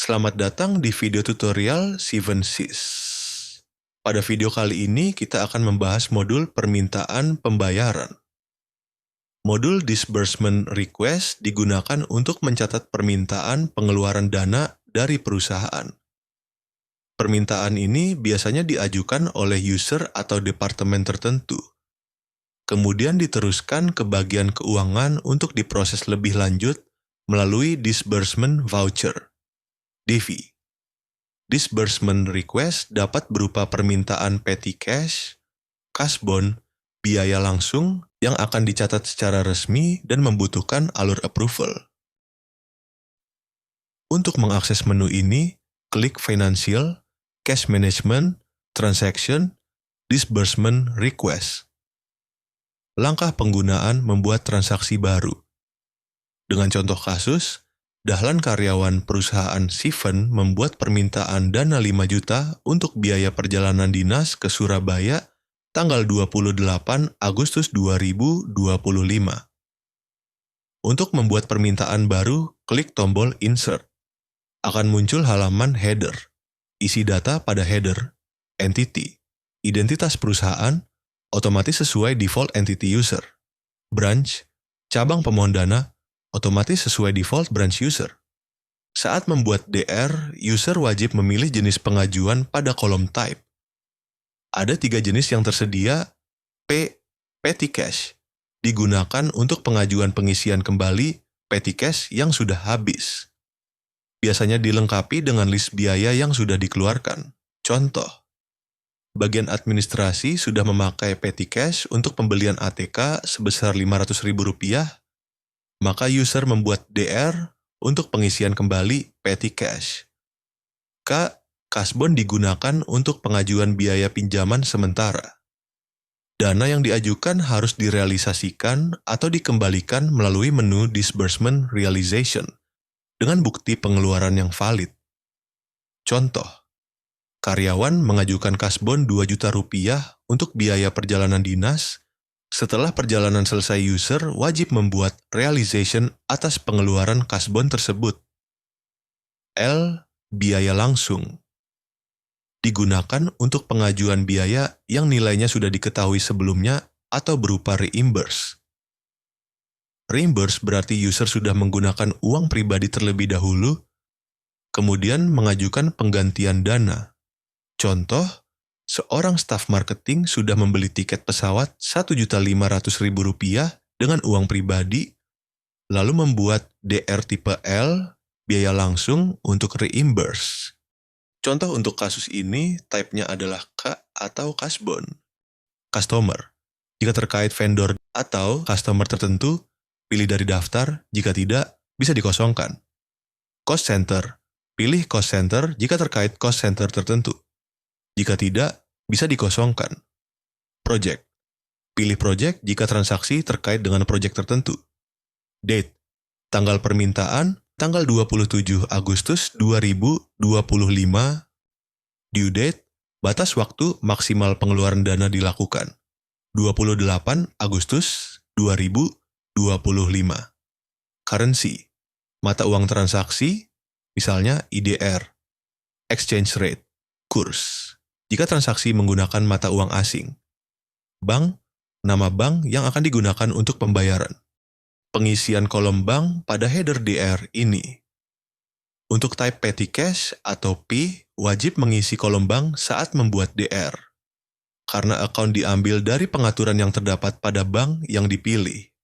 Selamat datang di video tutorial 7sys. Pada video kali ini kita akan membahas modul permintaan pembayaran. Modul disbursement request digunakan untuk mencatat permintaan pengeluaran dana dari perusahaan. Permintaan ini biasanya diajukan oleh user atau departemen tertentu. Kemudian diteruskan ke bagian keuangan untuk diproses lebih lanjut melalui disbursement voucher. DV. Disbursement request dapat berupa permintaan petty cash, cash bond, biaya langsung yang akan dicatat secara resmi dan membutuhkan alur approval. Untuk mengakses menu ini, klik Financial, Cash Management, Transaction, Disbursement Request. Langkah penggunaan membuat transaksi baru. Dengan contoh kasus, Dahlan karyawan perusahaan Siven membuat permintaan dana 5 juta untuk biaya perjalanan dinas ke Surabaya tanggal 28 Agustus 2025. Untuk membuat permintaan baru, klik tombol Insert. Akan muncul halaman header. Isi data pada header, entity, identitas perusahaan, otomatis sesuai default entity user, branch, cabang pemohon dana, otomatis sesuai default branch user. Saat membuat DR, user wajib memilih jenis pengajuan pada kolom type. Ada 3 jenis yang tersedia. Petty cash digunakan untuk pengajuan pengisian kembali petty cash yang sudah habis. Biasanya dilengkapi dengan list biaya yang sudah dikeluarkan. Contoh, bagian administrasi sudah memakai petty cash untuk pembelian ATK sebesar Rp500.000, maka user membuat DR untuk pengisian kembali petty cash. Cash bond digunakan untuk pengajuan biaya pinjaman sementara. Dana yang diajukan harus direalisasikan atau dikembalikan melalui menu Disbursement Realization dengan bukti pengeluaran yang valid. Contoh, karyawan mengajukan cash bond Rp2 juta untuk biaya perjalanan dinas. Setelah perjalanan selesai, user wajib membuat realization atas pengeluaran cash bond tersebut. L. Biaya langsung. Digunakan untuk pengajuan biaya yang nilainya sudah diketahui sebelumnya atau berupa reimburse. Reimburse berarti user sudah menggunakan uang pribadi terlebih dahulu, kemudian mengajukan penggantian dana. Contoh, seorang staf marketing sudah membeli tiket pesawat Rp1.500.000 dengan uang pribadi, lalu membuat DR tipe L, biaya langsung untuk reimburse. Contoh untuk kasus ini, type-nya adalah K atau cash bond. Customer, jika terkait vendor atau customer tertentu, pilih dari daftar, jika tidak, bisa dikosongkan. Cost center, pilih cost center jika terkait cost center tertentu. Jika tidak, bisa dikosongkan. Project. Pilih project jika transaksi terkait dengan project tertentu. Date. Tanggal permintaan, tanggal 27 Agustus 2025. Due date. Batas waktu maksimal pengeluaran dana dilakukan. 28 Agustus 2025. Currency. Mata uang transaksi, misalnya IDR. Exchange rate. Kurs. Jika transaksi menggunakan mata uang asing. Bank, nama bank yang akan digunakan untuk pembayaran. Pengisian kolom bank pada header DR ini. Untuk type petty cash atau P, wajib mengisi kolom bank saat membuat DR. Karena account diambil dari pengaturan yang terdapat pada bank yang dipilih.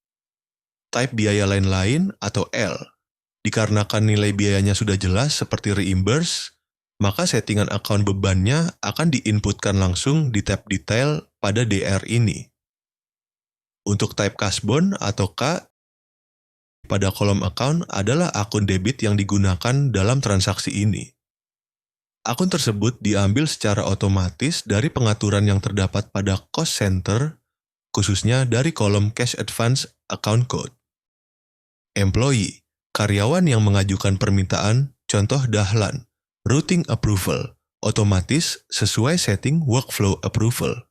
Type biaya lain-lain atau L. Dikarenakan nilai biayanya sudah jelas seperti reimburse, maka settingan account bebannya akan diinputkan langsung di tab detail pada DR ini. Untuk type cash bond atau K, pada kolom account adalah akun debit yang digunakan dalam transaksi ini. Akun tersebut diambil secara otomatis dari pengaturan yang terdapat pada cost center, khususnya dari kolom cash advance account code. Employee, karyawan yang mengajukan permintaan, contoh Dahlan. Routing approval, otomatis sesuai setting workflow approval.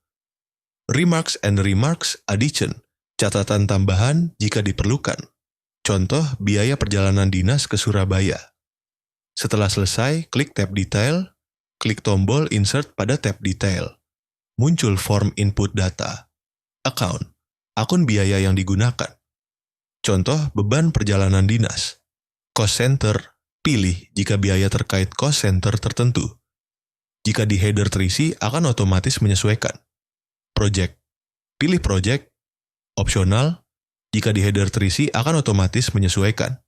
Remarks and remarks addition, catatan tambahan jika diperlukan. Contoh biaya perjalanan dinas ke Surabaya. Setelah selesai, klik tab Detail, klik tombol Insert pada tab Detail. Muncul form input data. Account, akun biaya yang digunakan. Contoh beban perjalanan dinas. Cost center, pilih jika biaya terkait cost center tertentu. Jika di header terisi, akan otomatis menyesuaikan. Project, pilih project. Opsional, jika di header terisi akan otomatis menyesuaikan.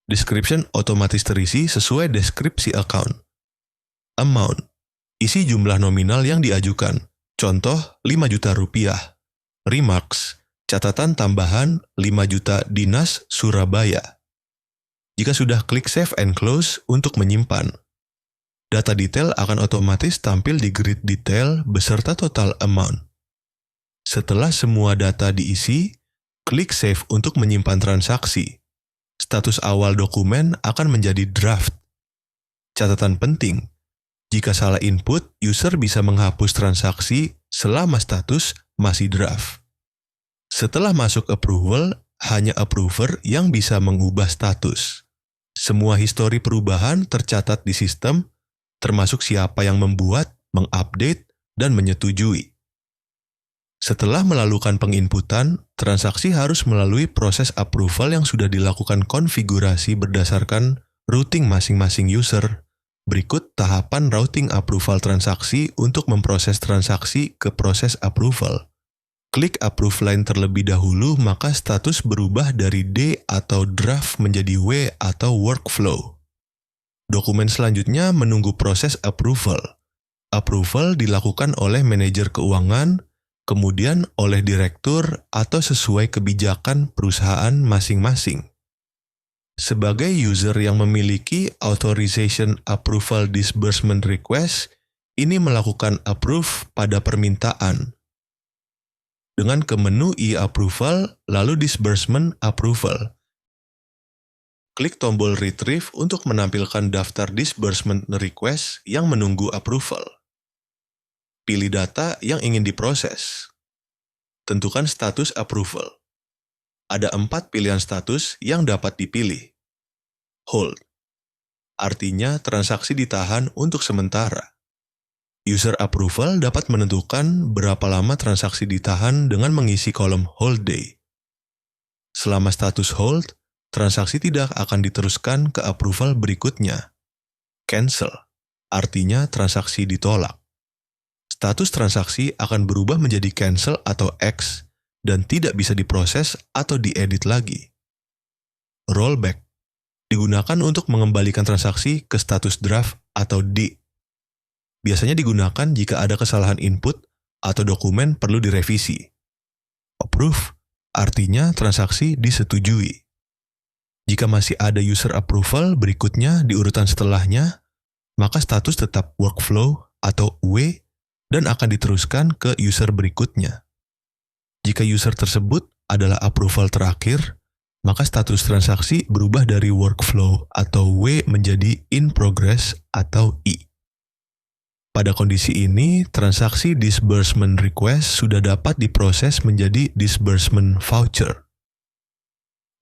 Description otomatis terisi sesuai deskripsi account. Amount, isi jumlah nominal yang diajukan. Contoh 5 juta rupiah. Remarks, catatan tambahan 5 juta Dinas Surabaya. Jika sudah klik Save and Close untuk menyimpan. Data detail akan otomatis tampil di grid detail beserta total amount. Setelah semua data diisi, klik Save untuk menyimpan transaksi. Status awal dokumen akan menjadi draft. Catatan penting, jika salah input, user bisa menghapus transaksi selama status masih draft. Setelah masuk approval, hanya approver yang bisa mengubah status. Semua histori perubahan tercatat di sistem, termasuk siapa yang membuat, mengupdate, dan menyetujui. Setelah melakukan penginputan, transaksi harus melalui proses approval yang sudah dilakukan konfigurasi berdasarkan routing masing-masing user. Berikut tahapan routing approval transaksi untuk memproses transaksi ke proses approval. Klik approve line terlebih dahulu, maka status berubah dari D atau draft menjadi W atau workflow. Dokumen selanjutnya menunggu proses approval. Approval dilakukan oleh manajer keuangan, kemudian oleh direktur atau sesuai kebijakan perusahaan masing-masing. Sebagai user yang memiliki Authorization Approval Disbursement Request, ini melakukan approve pada permintaan. Dengan ke menu e-approval, lalu Disbursement Approval. Klik tombol Retrieve untuk menampilkan daftar disbursement request yang menunggu approval. Pilih data yang ingin diproses. Tentukan status approval. Ada 4 pilihan status yang dapat dipilih. Hold, artinya transaksi ditahan untuk sementara. User approval dapat menentukan berapa lama transaksi ditahan dengan mengisi kolom hold day. Selama status hold, transaksi tidak akan diteruskan ke approval berikutnya. Cancel, artinya transaksi ditolak. Status transaksi akan berubah menjadi cancel atau X dan tidak bisa diproses atau diedit lagi. Rollback digunakan untuk mengembalikan transaksi ke status draft atau D. Biasanya digunakan jika ada kesalahan input atau dokumen perlu direvisi. Approve artinya transaksi disetujui. Jika masih ada user approval berikutnya di urutan setelahnya, maka status tetap workflow atau W dan akan diteruskan ke user berikutnya. Jika user tersebut adalah approval terakhir, maka status transaksi berubah dari workflow atau W menjadi in progress atau I. Pada kondisi ini, transaksi disbursement request sudah dapat diproses menjadi disbursement voucher.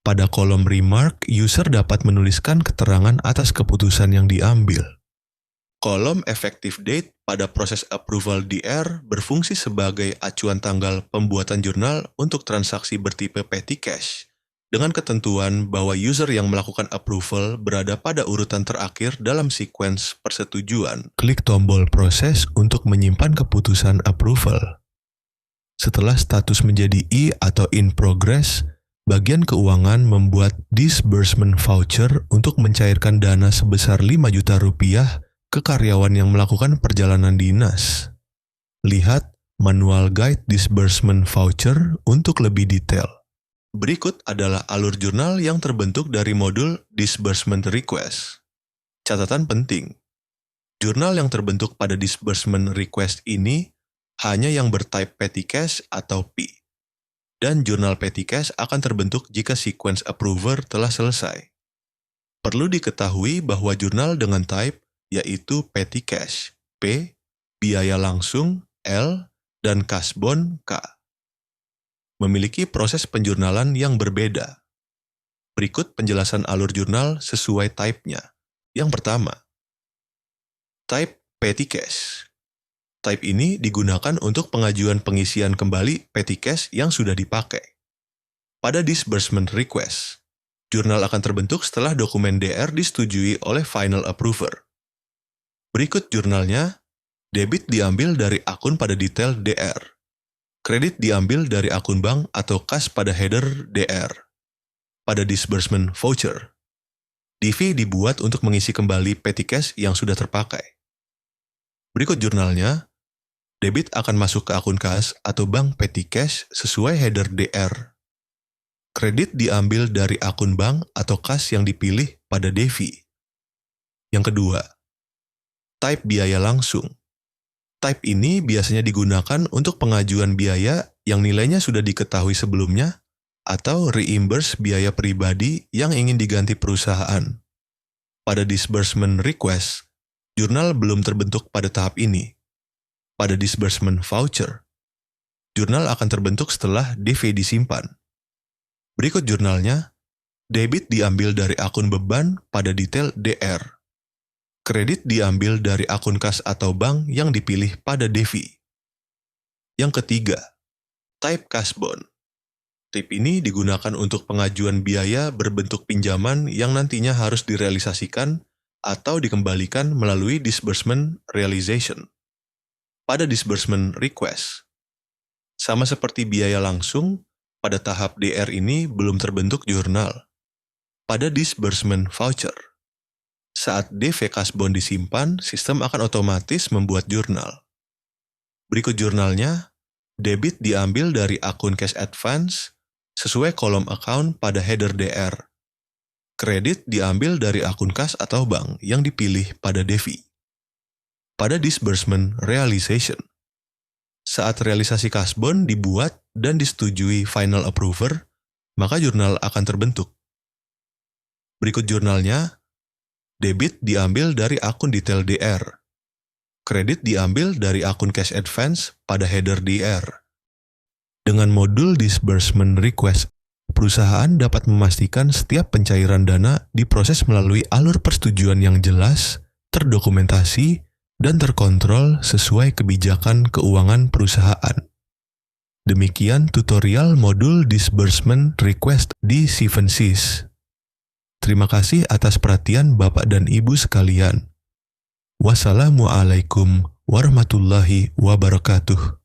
Pada kolom remark, user dapat menuliskan keterangan atas keputusan yang diambil. Kolom effective date pada proses approval DR berfungsi sebagai acuan tanggal pembuatan jurnal untuk transaksi bertipe petty cash, dengan ketentuan bahwa user yang melakukan approval berada pada urutan terakhir dalam sequence persetujuan. Klik tombol proses untuk menyimpan keputusan approval. Setelah status menjadi I atau in progress, bagian keuangan membuat disbursement voucher untuk mencairkan dana sebesar 5 juta rupiah ke karyawan yang melakukan perjalanan dinas. Lihat manual guide disbursement voucher untuk lebih detail. Berikut adalah alur jurnal yang terbentuk dari modul disbursement request. Catatan penting, jurnal yang terbentuk pada disbursement request ini hanya yang bertype petty cash atau P. Dan jurnal petty cash akan terbentuk jika sequence approver telah selesai. Perlu diketahui bahwa jurnal dengan type yaitu petty cash, P, biaya langsung, L, dan kasbon, K. Memiliki proses penjurnalan yang berbeda. Berikut penjelasan alur jurnal sesuai type-nya. Yang pertama, type petty cash. Type ini digunakan untuk pengajuan pengisian kembali petty cash yang sudah dipakai. Pada disbursement request, jurnal akan terbentuk setelah dokumen DR disetujui oleh final approver. Berikut jurnalnya, debit diambil dari akun pada detail DR. Kredit diambil dari akun bank atau kas pada header DR. Pada disbursement voucher, DV dibuat untuk mengisi kembali petty cash yang sudah terpakai. Berikut jurnalnya, debit akan masuk ke akun kas atau bank petty cash sesuai header DR. Kredit diambil dari akun bank atau kas yang dipilih pada DV. Yang kedua, type biaya langsung. Type ini biasanya digunakan untuk pengajuan biaya yang nilainya sudah diketahui sebelumnya atau reimburse biaya pribadi yang ingin diganti perusahaan. Pada disbursement request, jurnal belum terbentuk pada tahap ini. Pada disbursement voucher, jurnal akan terbentuk setelah DV disimpan. Berikut jurnalnya, debit diambil dari akun beban pada detail DR. Kredit diambil dari akun kas atau bank yang dipilih pada DV. Yang ketiga, type cash bond. Type ini digunakan untuk pengajuan biaya berbentuk pinjaman yang nantinya harus direalisasikan atau dikembalikan melalui disbursement realization. Pada disbursement request, sama seperti biaya langsung, pada tahap DR ini belum terbentuk jurnal. Pada disbursement voucher, saat DV cash bond disimpan, sistem akan otomatis membuat jurnal. Berikut jurnalnya, debit diambil dari akun cash advance sesuai kolom account pada header DR. Kredit diambil dari akun kas atau bank yang dipilih pada DV. Pada disbursement realization, saat realisasi cash bond dibuat dan disetujui final approver, maka jurnal akan terbentuk. Berikut jurnalnya, debit diambil dari akun detail DR. Kredit diambil dari akun cash advance pada header DR. Dengan modul disbursement request, perusahaan dapat memastikan setiap pencairan dana diproses melalui alur persetujuan yang jelas, terdokumentasi, dan terkontrol sesuai kebijakan keuangan perusahaan. Demikian tutorial modul disbursement request di 7sys. Terima kasih atas perhatian Bapak dan Ibu sekalian. Wassalamualaikum warahmatullahi wabarakatuh.